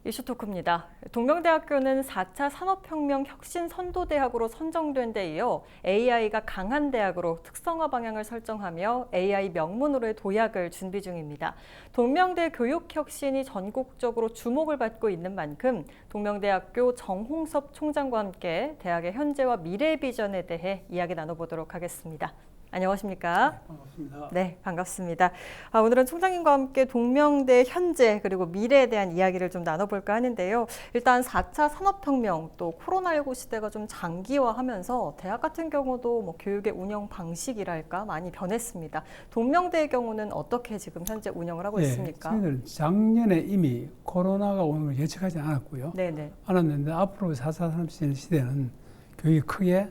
이슈토크입니다. 동명대학교는 4차 산업혁명 혁신 선도대학으로 선정된 데 이어 AI가 강한 대학으로 특성화 방향을 설정하며 AI 명문으로의 도약을 준비 중입니다. 동명대 교육혁신이 전국적으로 주목을 받고 있는 만큼 동명대학교 정홍섭 총장과 함께 대학의 현재와 미래 비전에 대해 이야기 나눠보도록 하겠습니다. 안녕하십니까? 네, 반갑습니다. 네, 반갑습니다. 오늘은 총장님과 함께 동명대 현재 그리고 미래에 대한 이야기를 좀 나눠볼까 하는데요. 일단 4차 산업혁명 또 코로나19 시대가 좀 장기화하면서 대학 같은 경우도 뭐 교육의 운영 방식이랄까 많이 변했습니다. 동명대의 경우는 어떻게 지금 현재 운영을 하고 있습니까? 저희는 작년에 이미 코로나가 오는 걸 예측하지 않았고요. 네네. 않았는데 앞으로 4차 산업시대는 교육이 크게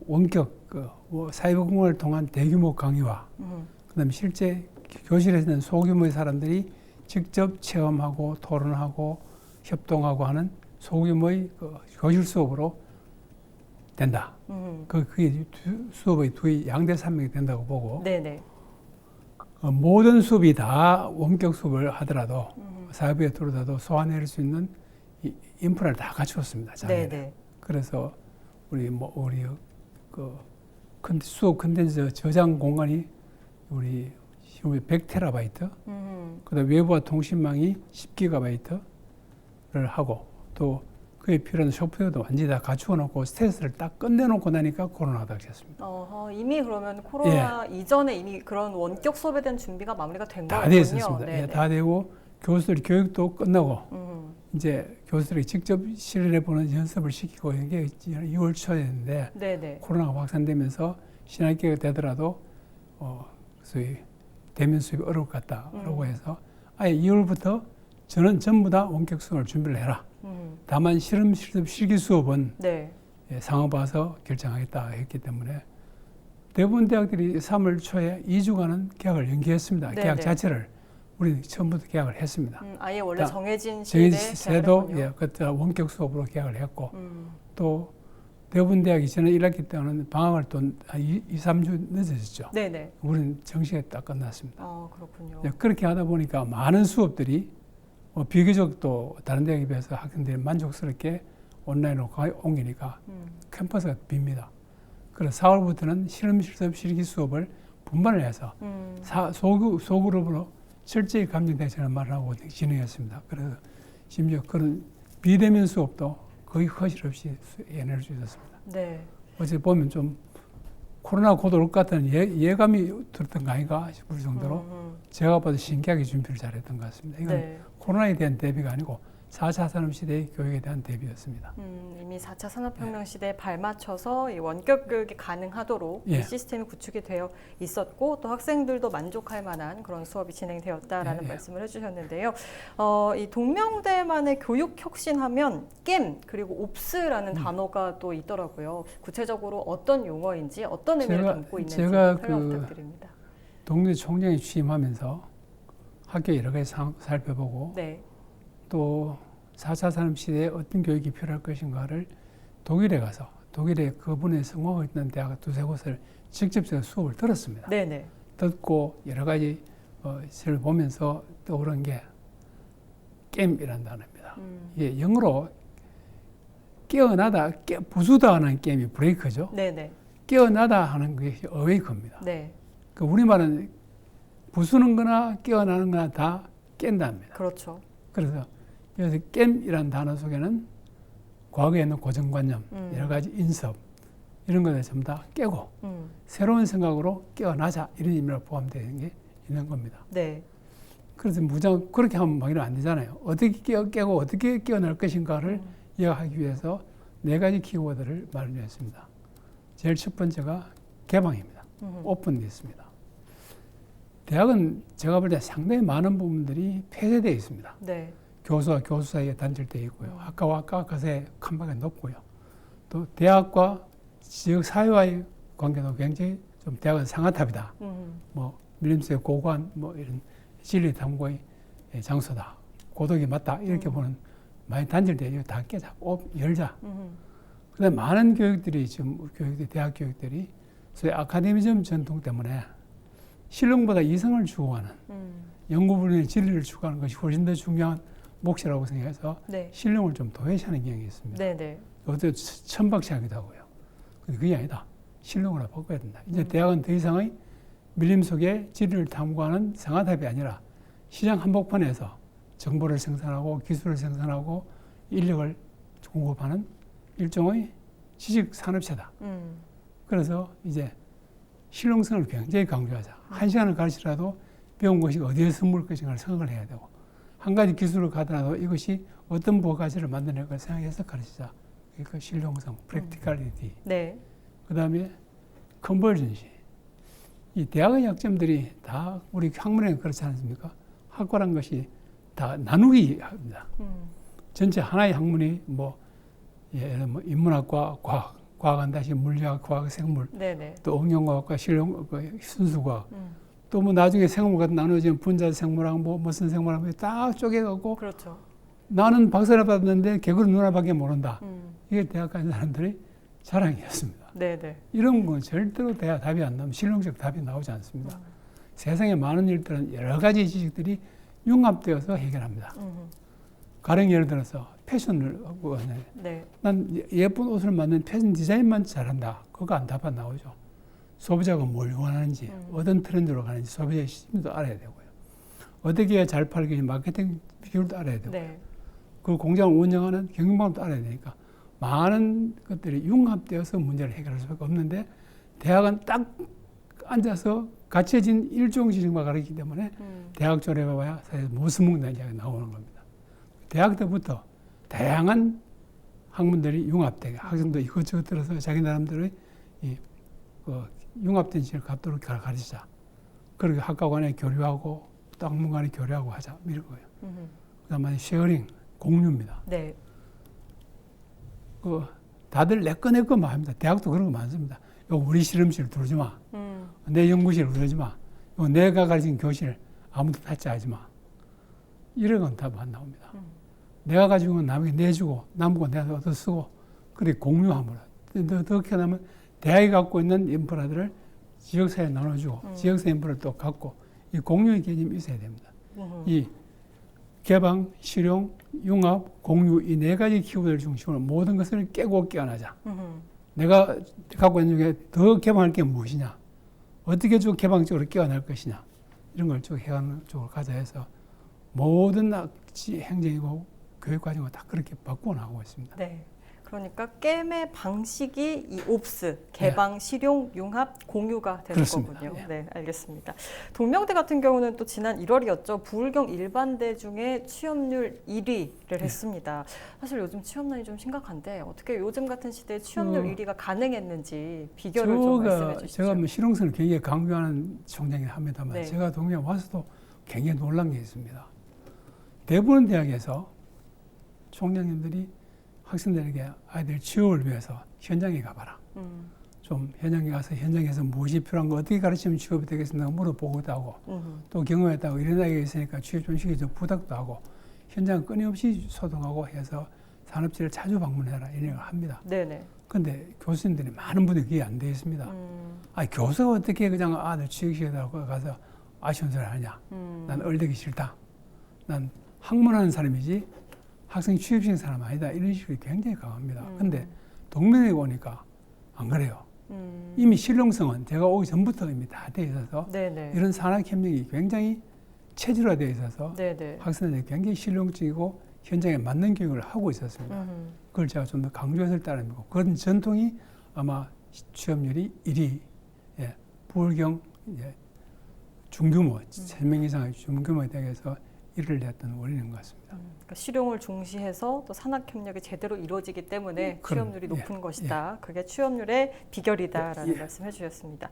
원격 사이버 공간을 통한 대규모 강의와 그다음에 실제 교실에 있는 소규모의 사람들이 직접 체험하고 토론하고 협동하고 하는 소규모의 교실 수업으로 된다. 그게 수업의 두 양대산맥이 된다고 보고 네네. 모든 수업이 다 원격 수업을 하더라도 사회부에 들어가도 소화낼 수 있는 인프라를 다 갖추었습니다. 네네. 그래서 우리 수업 컨텐츠 저장 공간이 우리 100테라바이트, 그다음 외부와 통신망이 10기가바이트를 하고 또 그에 필요한 소프트웨어도 완전히 다 갖추어 놓고 스트레스를 딱 끝내놓고 나니까 코로나가 닥쳤습니다. 이미 그러면 코로나 이전에 이미 그런 원격 수업에 대한 준비가 마무리가 된 거군요. 다 돼 있었습니다. 예, 다 되고 교수들 교육도 끝나고 이제 교수들이 직접 실현해보는 연습을 시키고 이게 6월 초였는데 네네. 코로나가 확산되면서 신학기가 되더라도 소위 대면 수업이 어려울 것 같다라고 해서 아예 2월부터 저는 전부 다 원격 수업을 준비를 해라. 다만 실험 실기 수업은 네. 상황 봐서 결정하겠다 했기 때문에 대부분 대학들이 3월 초에 2주간은 계약을 연기했습니다. 네네. 계약 자체를 우리 처음부터 계약을 했습니다. 아예 원래 정해진 시에도 그때 원격 수업으로 계약을 했고 또 대부분 대학이 지난 1학기 때는 방학을 또 2-3주 늦어졌죠. 네네. 우리는 정시에 딱 끝났습니다. 그렇군요. 그렇게 하다 보니까 많은 수업들이 비교적 또 다른 대학에 비해서 학생들이 만족스럽게 온라인으로 옮기니까 캠퍼스가 빕니다. 그래서 4월부터는 실험 실습 실기 수업을 분반을 해서 소그룹으로 철저히 감정대처를 말하고 진행했습니다. 그래서 심지어 그런 비대면 수업도 거의 허실 없이 해낼 수 있었습니다. 네. 어제 보면 좀 코로나 곧 올 것 같다는 예감이 들었던 거 아닌가 싶을 정도로 제가 봐도 신기하게 준비를 잘했던 것 같습니다. 이건 코로나에 대한 대비가 아니고 4차 산업시대의 교육에 대한 대비였습니다. 이미 4차 산업혁명 시대에 발맞춰서 이 원격 교육이 가능하도록 이 시스템이 구축이 되어 있었고 또 학생들도 만족할 만한 그런 수업이 진행되었다라는 말씀을 해주셨는데요. 이 동명대만의 교육 혁신하면 겜 그리고 옵스라는 단어가 또 있더라고요. 구체적으로 어떤 용어인지 어떤 의미를 담고 있는지 설명 부탁드립니다. 동대 총장이 취임하면서 학교 여러 가지 살펴보고 또 4차 산업시대에 어떤 교육이 필요할 것인가를 독일에 가서 독일에 그분의 성공하고 있는 대학 두세 곳을 직접적으로 수업을 들었습니다. 네네. 듣고 여러 가지 시를 보면서 떠오른 게 게임이라는 단어입니다. 이게 영어로 깨어나다, 부수다 하는 게임이 브레이크죠. 네네. 깨어나다 하는 것이 어웨이크입니다. 네. 그 우리말은 부수는 거나 깨어나는 거나 다 깬답니다. 그렇죠. 그래서 여기서 겜이라는 단어 속에는 과거에 있는 고정관념, 여러 가지 인섭 이런 것들 전부 다 깨고 새로운 생각으로 깨어나자 이런 의미로 포함되어 게 있는 겁니다. 네. 그래서 무장 그렇게 하면 막 이러면 안 되잖아요. 어떻게 깨고 어떻게 깨어날 것인가를 이해하기 위해서 4가지 키워드를 마련했습니다. 제일 첫 번째가 개방입니다. 오픈되어 있습니다. 대학은 제가 볼 때 상당히 많은 부분들이 폐쇄되어 있습니다. 네. 교수와 교수 사이에 단절되어 있고요. 학과와 학과 사이에 칸막이 높고요. 또 대학과 지역 사회와의 관계도 굉장히 좀 대학은 상아탑이다. 뭐 밀림수의 고관, 뭐 이런 진리 탐구의 장소다. 고독이 맞다. 이렇게 보는 많이 단절되어 다 깨자, 열자. 그다음에 많은 교육들이 지금 대학 교육들이 소위 아카데미즘 전통 때문에 실력보다 이성을 추구하는 연구분야의 진리를 추구하는 것이 훨씬 더 중요한 몫이라고 생각해서 네. 신령을 좀 도외시하는 경향이 있습니다. 네네. 어때 천박시하기도 하고요. 근데 그게 아니다. 신령으로 바꿔야 된다. 이제 음. 대학은 더 이상의 밀림 속에 지리를 탐구하는 상아탑이 아니라 시장 한복판에서 정보를 생산하고 기술을 생산하고 인력을 공급하는 일종의 지식 산업체다. 그래서 이제 실용성을 굉장히 강조하자. 한 시간을 가르치더라도 배운 것이 어디에서 물 것인가를 생각을 해야 되고 한 가지 기술을 가더라도 이것이 어떤 부가가치를 만들어낼까 생각해서 가르치자. 그러니까 실용성, 프랙티컬리티. 네. 그 다음에 컨버전시. 이 대학의 약점들이 다 우리 학문에는 그렇지 않습니까? 학과란 것이 다 나누기 합니다. 전체 하나의 학문이 뭐 예를 들면 인문학과, 과학은 다시 물리학, 과학, 생물, 네네. 또 응용과학과 실용, 순수과학, 또 뭐 나중에 생물과 나누어지면 분자 생물학, 뭐 무슨 생물학 딱 쪼개갖고 그렇죠. 나는 박사를 받았는데 개그를 누나밖에 모른다. 이게 대학 간 사람들이 자랑이었습니다. 네네. 이런 건 절대로 대학 답이 안 나오면 실용적 답이 나오지 않습니다. 세상에 많은 일들은 여러 가지 지식들이 융합되어서 해결합니다. 가령 예를 들어서 패션을 하고 네. 난 예쁜 옷을 만든 패션 디자인만 잘한다. 그거 안 답안 나오죠. 소비자가 뭘 원하는지, 어떤 트렌드로 가는지 소비자의 심리도 알아야 되고요. 어떻게 해야 잘 팔겠는지 마케팅 비율도 알아야 되고요. 네. 그 공장을 운영하는 경영방법도 알아야 되니까 많은 것들이 융합되어서 문제를 해결할 수밖에 없는데 대학은 딱 앉아서 갖춰진 일종 지식만 가르치기 때문에 대학 졸업해봐야 사실 무슨 먹는 이야기가 나오는 겁니다. 대학 때부터 다양한 학문들이 융합되게 학생도 이것저것 들어서 자기 나름대로 융합된 지식을 갖도록 가르치자. 그리고 학과 간에 교류하고 또 학문 간에 교류하고 하자. 이런 거예요. 그 다음에 쉐어링, 공유입니다. 네. 다들 내 거 합니다. 대학도 그런 거 많습니다. 요 우리 실험실 들어오지 마. 내 연구실 들어오지 마. 요 내가 가르친 교실 아무도 타치하지 마. 이런 건 답 안 나옵니다. 내가 가지고 건 남에게 내주고 남은 건 내가 얻어 쓰고 그렇게 공유함으로. 어떻게 하면 대학이 갖고 있는 인프라들을 지역사회에 나눠주고 지역사회 인프라를 또 갖고 이 공유의 개념이 있어야 됩니다. 이 개방, 실용, 융합, 공유 이 네 가지 키워드를 중심으로 모든 것을 깨고 깨어나자. 내가 갖고 있는 중에 더 개방할 게 무엇이냐? 어떻게 쭉 개방적으로 깨어날 것이냐? 이런 걸 쭉 해가는 쪽으로 가자 해서 모든 행정이고 교육 과정을 다 그렇게 바꾸어 나가고 있습니다. 네. 그러니까 게임의 방식이 이 옵스, 개방, 실용, 융합, 공유가 되는 그렇습니다. 거군요. 예. 네, 알겠습니다. 동명대 같은 경우는 또 지난 1월이었죠. 부울경 일반대 중에 취업률 1위를 했습니다. 사실 요즘 취업난이 좀 심각한데 어떻게 요즘 같은 시대에 취업률 1위가 가능했는지 비결을 좀 말씀해 주시죠. 제가 뭐 실용성을 굉장히 강조하는 총장이긴 합니다만 네. 제가 동명에 와서도 굉장히 놀란 게 있습니다. 대부분 대학에서 총장님들이 학생들에게 아이들 취업을 위해서 현장에 가봐라. 좀 현장에 가서 현장에서 무엇이 필요한 거 어떻게 가르치면 취업이 되겠습니까? 물어보기도 하고 또 경험했다고 이런 아이가 있으니까 취업 좀 시켜줘 부탁도 하고 현장 끊임없이 소통하고 해서 산업체를 자주 방문해라 이런 걸 합니다. 네네. 근데 교수님들이 많은 분들이 그게 안 되어 있습니다. 아니 교수가 어떻게 그냥 아들 취직시키다고 가서 아쉬운 소리 하냐. 난 얼대기 싫다. 난 학문하는 사람이지 학생 취업시키는 사람 아니다. 이런 식으로 굉장히 강합니다. 근데 동명에 오니까 안 그래요. 이미 실용성은 제가 오기 전부터 이미 다 되어 있어서 네네. 이런 산학협력이 굉장히 체질화되어 있어서 네네. 학생들이 굉장히 실용적이고 현장에 맞는 교육을 하고 있었습니다. 그걸 제가 좀 더 강조해서 따릅니다. 그런 전통이 아마 취업률이 1위, 예, 부울경 중규모, 3명 이상의 중규모 대학에서 1위를 냈던 원인인 것 같습니다. 그러니까 실용을 중시해서 또 산학협력이 제대로 이루어지기 때문에 취업률이 높은 것이다. 그게 취업률의 비결이다라는 말씀 해주셨습니다.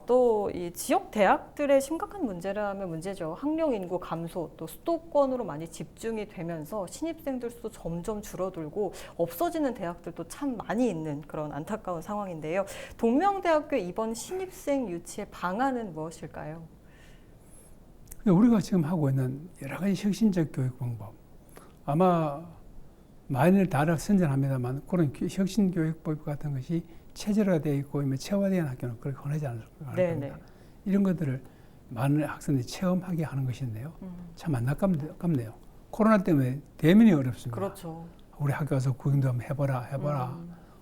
또 이 지역 대학들의 심각한 문제라면 문제죠. 학령 인구 감소, 또 수도권으로 많이 집중이 되면서 신입생들 수도 점점 줄어들고 없어지는 대학들도 참 많이 있는 그런 안타까운 상황인데요. 동명대학교 이번 신입생 유치의 방안은 무엇일까요? 우리가 지금 하고 있는 여러 가지 혁신적 교육 방법, 아마 많이들 다들 선전합니다만 그런 혁신 교육법 같은 것이 체질화되어 있고 체화된 학교는 그렇게 흔하지 않을 겁니다. 이런 것들을 많은 학생들이 체험하게 하는 것인데요. 참 안타깝네요. 코로나 때문에 대면이 어렵습니다. 그렇죠. 우리 학교 와서 구경도 한번 해봐라.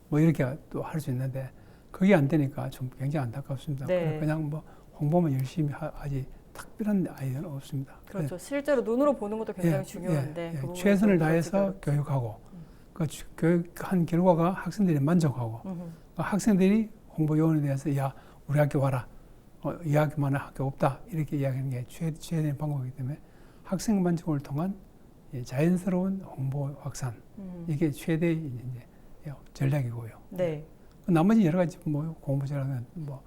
뭐 이렇게 또 할 수 있는데 그게 안 되니까 좀 굉장히 안타깝습니다. 네. 그냥 뭐 홍보만 열심히 하지 특별한 아이디어는 없습니다. 그렇죠. 실제로 눈으로 보는 것도 굉장히 중요한데 그 최선을 부분도 다해서 교육하고 그 교육한 결과가 학생들이 만족하고 학생들이 홍보 요원에 대해서 야 우리 학교 와라. 이 학교만한 학교 없다. 이렇게 이야기하는 게 최대의 방법이기 때문에 학생 만족을 통한 자연스러운 홍보 확산 이게 최대의 이제 전략이고요. 네. 나머지 여러 가지 뭐 공부자라면 뭐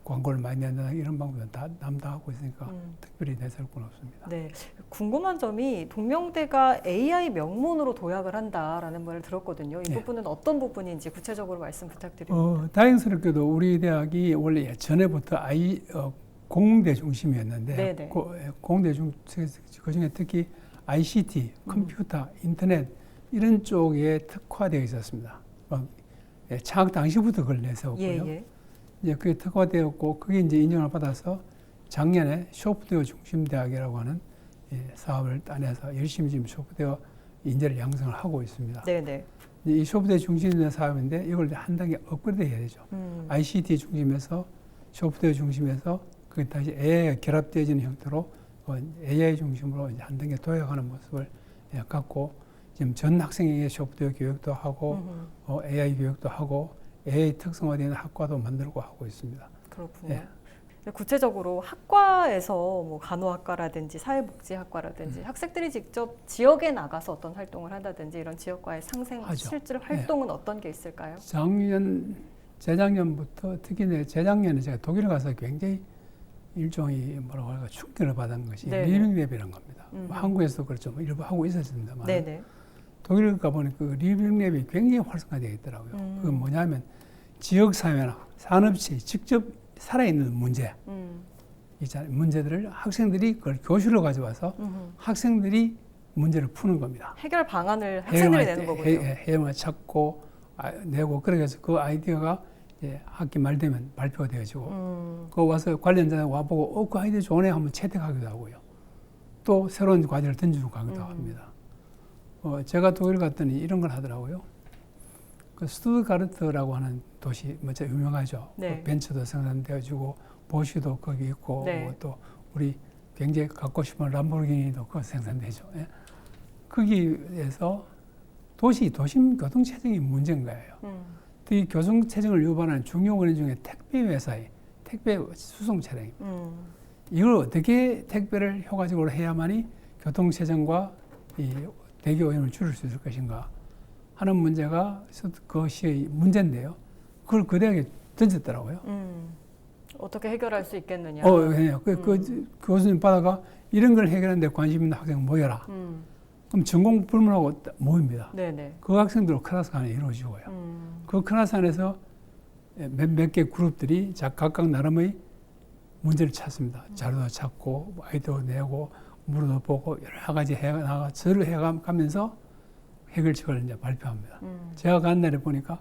광고를 많이 낸다 이런 방법은 다 남다하고 있으니까 특별히 내세울 건 없습니다. 네. 궁금한 점이 동명대가 AI 명문으로 도약을 한다라는 말을 들었거든요. 이 부분은 어떤 부분인지 구체적으로 말씀 부탁드립니다. 다행스럽게도 우리 대학이 원래 예전에부터 공대 중심이었는데 공대 그중에 특히 ICT, 컴퓨터, 인터넷 이런 쪽에 특화되어 있었습니다. 창학 당시부터 그걸 내세웠고요. 이제 그게 특화되었고 그게 이제 인정을 받아서 작년에 소프트웨어 중심 대학이라고 하는 사업을 따내서 열심히 지금 소프트웨어 인재를 양성을 하고 있습니다. 네네. 이 소프트웨어 중심의 사업인데 이걸 한 단계 업그레이드 해야 되죠. ICT 중심에서 소프트웨어 중심에서 그 다시 AI가 결합되어지는 형태로 AI 중심으로 이제 한 단계 도약하는 모습을 갖고 지금 전 학생에게 소프트웨어 교육도 하고 AI 교육도 하고 AI 특성화되는 학과도 만들고 하고 있습니다. 그렇군요. 예. 구체적으로 학과에서 뭐 간호학과라든지 사회복지학과라든지 학생들이 직접 지역에 나가서 어떤 활동을 한다든지 이런 지역과의 상생 실질 활동은 어떤 게 있을까요? 재작년부터 특히 재작년에 제가 독일 가서 굉장히 일종의 뭐라고 할까 충격을 받은 것이 리빙랩이라는 겁니다. 한국에서도 그렇죠. 뭐 일부 하고 있었습니다만 독일 가보니 그 리빙랩이 굉장히 활성화되어 있더라고요. 그건 뭐냐면 지역사회나 산업체에 직접 살아있는 문제 있잖아요. 문제들을 학생들이 그걸 교실로 가져와서 학생들이 문제를 푸는 겁니다. 해결 방안을 학생들이 내는 거군요. 해결을 찾고 내고 그래서 그 아이디어가 학기 말 되면 발표가 되어지고 그 와서 관련자가 와보고 그 아이디어 좋네 하면 채택하기도 하고요. 또 새로운 과제를 던지고 가기도 합니다. 제가 독일 갔더니 이런 걸 하더라고요. 그 스투트가르트라고 하는 도시 먼저 유명하죠. 그 벤츠도 생산되어지고 보쉬도 거기 있고 또 우리 굉장히 갖고 싶은 람보르기니도 그 생산되죠. 거기에서 도심 교통체증이 문제인 거예요. 이 교통체증을 유발하는 중요 원인 중에 택배 회사의 택배 수송 차량입니다. 이걸 어떻게 택배를 효과적으로 해야만이 교통체증과 이 대기 오염을 줄일 수 있을 것인가 하는 문제가 그것이 문제인데요. 그걸 그 대학에 던졌더라고요. 어떻게 해결할 수 있겠느냐. 그 교수님 받아가 이런 걸 해결하는 데 관심 있는 학생 모여라. 그럼 전공 불문하고 모입니다. 그 학생들 클래스 안에 이루어지고요. 그 클래스 안에서 몇 개 그룹들이 각각 나름의 문제를 찾습니다. 자료도 찾고 아이디어 내고 물어도 보고 여러 가지 저를 해가면서 해결책을 이제 발표합니다. 제가 간 날에 보니까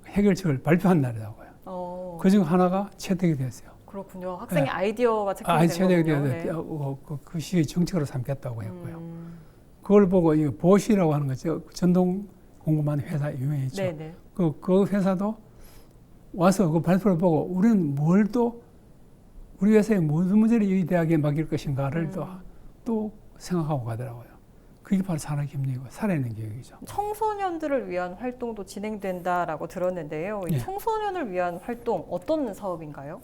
해결책을 발표한 날이라고요. 그중 하나가 채택이 됐어요. 그렇군요. 학생의 아이디어가 채택이 된 거군요. 그 시의 정책으로 삼겠다고 했고요. 그걸 보고 이 보쉬라고 하는 거죠. 전동 공급하는 회사 유명했죠. 그 회사도 와서 그 발표를 보고 우리는 뭘 또 우리 회사에 무슨 문제를 이 대학에 맡길 것인가를 또 생각하고 가더라고요. 그게 바로 산학협력이고 살아있는 교육이죠. 청소년들을 위한 활동도 진행된다라고 들었는데요. 이 청소년을 위한 활동 어떤 사업인가요?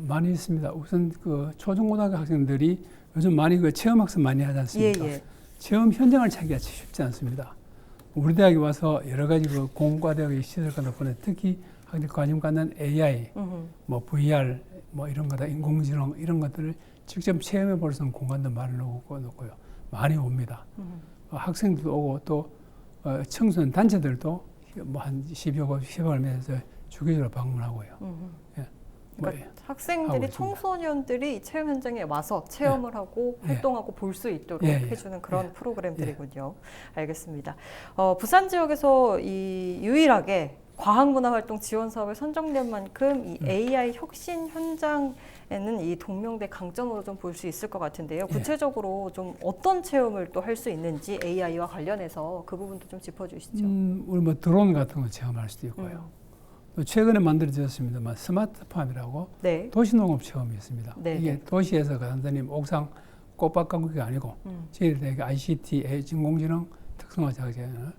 많이 있습니다. 우선 그 초중고등학교 학생들이 요즘 많이 그 체험학습 많이 하지 않습니까? 체험 현장을 찾기가 쉽지 않습니다. 우리 대학에 와서 여러 가지 그 공과대학의 시설과 덕분에 특히 학생들 관심 갖는 AI, 뭐 VR, 뭐 이런 거다 인공지능 이런 것들을 직접 체험해 볼 수 있는 공간도 마련해놓고요. 많이 옵니다. 학생들도 오고 또 청소년 단체들도 뭐 한 10여 곳, 10여 곳에서 주기적으로 방문하고요. 그러니까 학생들이 청소년들이 체험 현장에 와서 체험을 하고 활동하고 볼 수 있도록 해주는 그런 프로그램들이군요. 알겠습니다. 부산 지역에서 이 유일하게 과학문화활동 지원 사업에 선정된 만큼 이 AI 혁신 현장에는 이 동명대 강점으로 좀 볼 수 있을 것 같은데요. 구체적으로 좀 어떤 체험을 또 할 수 있는지 AI와 관련해서 그 부분도 좀 짚어주시죠. 우리 뭐 드론 같은 거 체험할 수도 있고요. 또 최근에 만들어졌습니다만 스마트팜이라고 네. 도시농업 체험이 있습니다. 네, 이게 네. 도시에서 간단히 옥상 꽃밭 가꾸기가 아니고 저희들에게 ICT, 인공지능 특성화 자격증을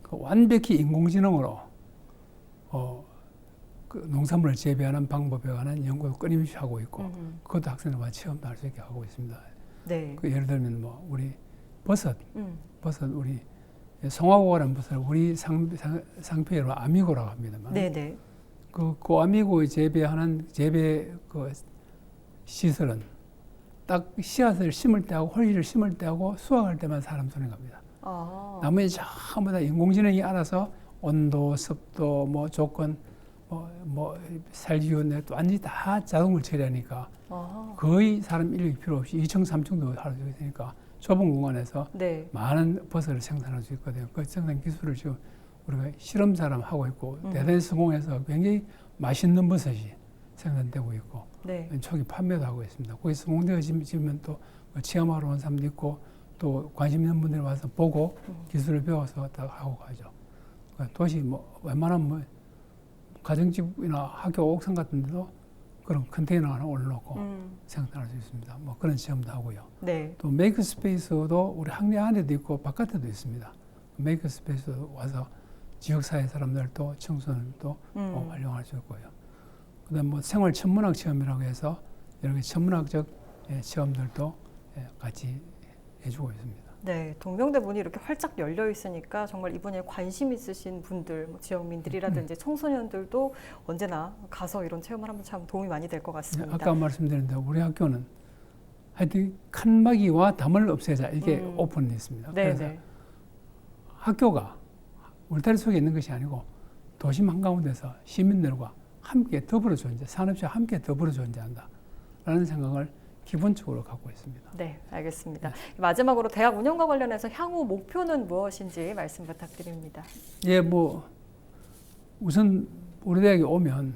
그 완벽히 인공지능으로 그 농산물을 재배하는 방법에 관한 연구도 끊임없이 하고 있고 그것도 학생들과 체험도 할 수 있게 하고 있습니다. 네. 그 예를 들면 뭐 우리 버섯 우리 송화고라는 버섯을 우리 상표로 아미고라고 합니다만 네네. 그 아미고 재배하는 재배 그 시설은 딱 씨앗을 심을 때하고 홀씨를 심을 때하고 수확할 때만 사람 손에 갑니다. 아. 나머지 전부 다 인공지능이 알아서 온도, 습도, 뭐 조건, 뭐 살기온 또 완전히 다 자동으로 처리하니까 거의 사람 인력이 필요 없이 2층, 3층도 할 수 있으니까 좁은 공간에서 네. 많은 버섯을 생산할 수 있거든요. 그 생산 기술을 지금 우리가 실험사람 하고 있고 대단히 성공해서 굉장히 맛있는 버섯이 생산되고 있고 네. 초기 판매도 하고 있습니다. 거기 성공되어지면 또 체험하러 온 사람도 있고 또 관심 있는 분들이 와서 보고 기술을 배워서 딱 하고 가죠. 도시 뭐 웬만하면 뭐 가정집이나 학교 옥상 같은 데도 그런 컨테이너 하나 올려놓고 생산할 수 있습니다. 뭐 그런 체험도 하고요. 네. 또 메이크 스페이스도 우리 학내 안에도 있고 바깥에도 있습니다. 메이크 스페이스 와서 지역사회 사람들도 청소년도 활용할 수 있고요. 그다음 뭐 생활 천문학 체험이라고 해서 여러 개 천문학적 체험들도 같이 해주고 있습니다. 네, 동명대 문이 이렇게 활짝 열려 있으니까 정말 이 분야에 관심 있으신 분들, 뭐 지역민들이라든지 청소년들도 언제나 가서 이런 체험을 하면 참 도움이 많이 될 것 같습니다. 아까 말씀드린 대로 우리 학교는 하여튼 칸막이와 담을 없애자 이게 오픈이 있습니다. 네, 그래서 네. 학교가 울타리 속에 있는 것이 아니고 도심 한가운데서 시민들과 함께 더불어 존재, 산업체와 함께 더불어 존재한다라는 생각을 기본적으로 갖고 있습니다. 네, 알겠습니다. 마지막으로 대학 운영과 관련해서 향후 목표는 무엇인지 말씀 부탁드립니다. 예, 뭐 우선 우리 대학에 오면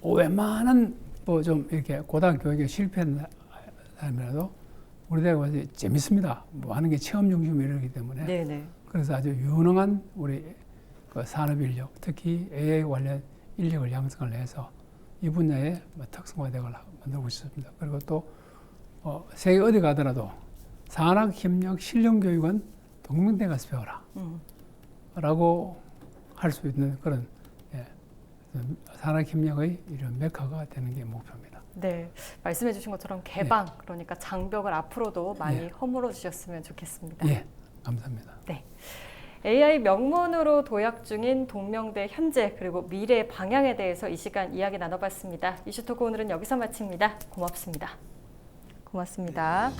웬만한 뭐 좀 이렇게 고등학교 교육에 실패한 사람이라도 우리 대학 와서 재밌습니다. 뭐 하는 게 체험 중심 이러기 때문에 네네. 그래서 아주 유능한 우리 그 산업 인력, 특히 AI 관련 인력을 양성을 해서 이 분야에 특성화대학을 만들고 싶습니다. 그리고 또 세계 어디 가더라도 산학협력 실용교육은 동명대 가서 배워라 라고 할 수 있는 그런 산학협력의 이런 메카가 되는 게 목표입니다. 네, 말씀해 주신 것처럼 개방, 그러니까 장벽을 앞으로도 많이 허물어 주셨으면 좋겠습니다. 예, 감사합니다. 네. AI 명문으로 도약 중인 동명대 현재 그리고 미래 방향에 대해서 이 시간 이야기 나눠봤습니다. 이슈토크 오늘은 여기서 마칩니다. 고맙습니다. 고맙습니다.